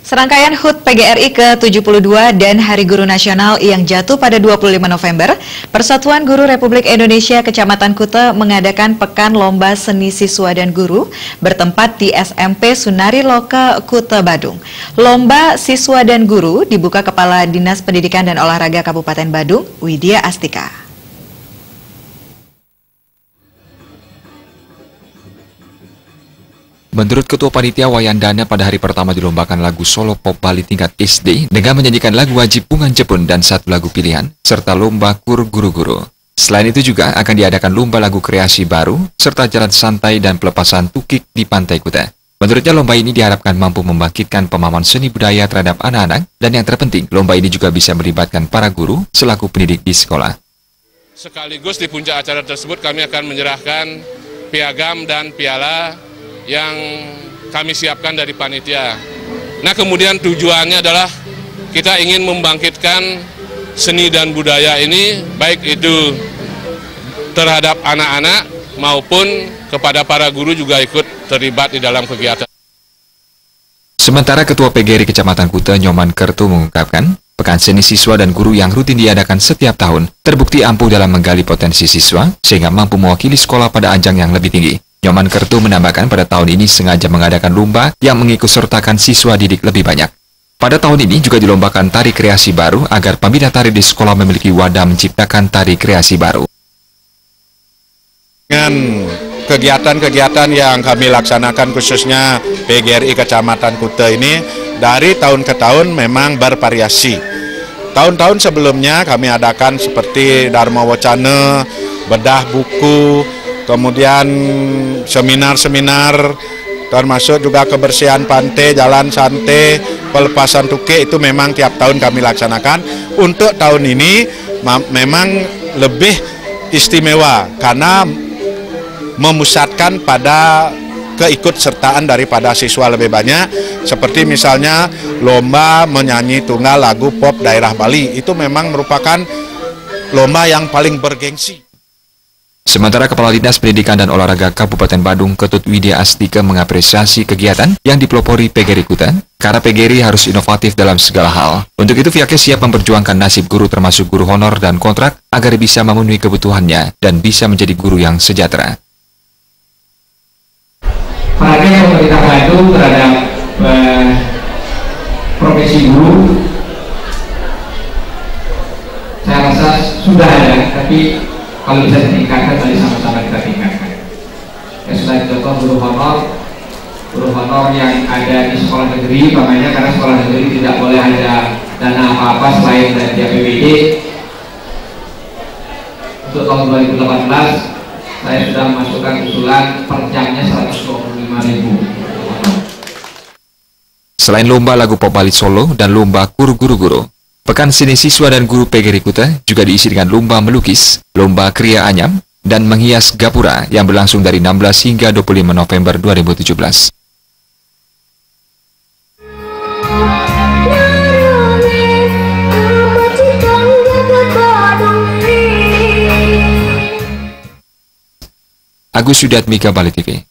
Serangkaian HUT PGRI ke-72 dan Hari Guru Nasional yang jatuh pada 25 November, Persatuan Guru Republik Indonesia Kecamatan Kute mengadakan Pekan Lomba Seni Siswa dan Guru bertempat di SMP Sunari Loka, Kute, Badung. Lomba Siswa dan Guru dibuka Kepala Dinas Pendidikan dan Olahraga Kabupaten Badung, Widya Astika. Menurut Ketua Panitia Wayandana, pada hari pertama dilombakan lagu solo pop Bali tingkat SD dengan menyanyikan lagu wajib Bungan Jepun dan satu lagu pilihan, serta lomba kur guru-guru. Selain itu juga akan diadakan lomba lagu kreasi baru, serta jalan santai dan pelepasan tukik di Pantai Kuta. Menurutnya lomba ini diharapkan mampu membangkitkan pemahaman seni budaya terhadap anak-anak, dan yang terpenting, lomba ini juga bisa melibatkan para guru selaku pendidik di sekolah. Sekaligus di puncak acara tersebut kami akan menyerahkan piagam dan piala yang kami siapkan dari panitia. Nah, kemudian tujuannya adalah kita ingin membangkitkan seni dan budaya ini, baik itu terhadap anak-anak maupun kepada para guru juga ikut terlibat di dalam kegiatan. Sementara Ketua PGRI Kecamatan Kute, Nyoman Kertu, mengungkapkan, Pekan Seni Siswa dan Guru yang rutin diadakan setiap tahun terbukti ampuh dalam menggali potensi siswa sehingga mampu mewakili sekolah pada ajang yang lebih tinggi. Nyoman Kertu menambahkan pada tahun ini sengaja mengadakan lomba yang mengikutsertakan siswa didik lebih banyak. Pada tahun ini juga dilombakan tari kreasi baru agar pembina tari di sekolah memiliki wadah menciptakan tari kreasi baru. Dengan kegiatan-kegiatan yang kami laksanakan khususnya PGRI Kecamatan Kute ini dari tahun ke tahun memang bervariasi. Tahun-tahun sebelumnya kami adakan seperti Dharma Wacana, bedah buku, kemudian seminar-seminar, termasuk juga kebersihan pantai, jalan santai, pelepasan tukik, itu memang tiap tahun kami laksanakan. Untuk tahun ini memang lebih istimewa karena memusatkan pada keikutsertaan daripada siswa lebih banyak, seperti misalnya lomba menyanyi tunggal lagu pop daerah Bali. Itu memang merupakan lomba yang paling bergengsi. Sementara Kepala Dinas Pendidikan dan Olahraga Kabupaten Badung, Ketut Widya Astika, mengapresiasi kegiatan yang dipelopori PGRI Kute, karena PGRI harus inovatif dalam segala hal. Untuk itu pihaknya siap memperjuangkan nasib guru termasuk guru honor dan kontrak agar bisa memenuhi kebutuhannya dan bisa menjadi guru yang sejahtera. Perhatian pemerintah Badung terhadap profesi guru, saya rasa sudah ada, tapi kalau bisa ditingkatkan, tadi sama-sama kita tingkatkan. Ya, sudah dicontoh guru honor yang ada di sekolah negeri, makanya karena sekolah negeri tidak boleh ada dana apa-apa selain dari APBD. Untuk tahun 2018, saya sudah memasukkan usulan per jamnya 125.000. Selain lomba lagu pop Bali Solo dan lomba kur guru-guru, Pekan Seni Siswa dan Guru PGRI Kute juga diisi dengan lomba melukis, lomba kriya anyam, dan menghias gapura yang berlangsung dari 16 hingga 25 November 2017. Agus Yudatmika, Bali TV.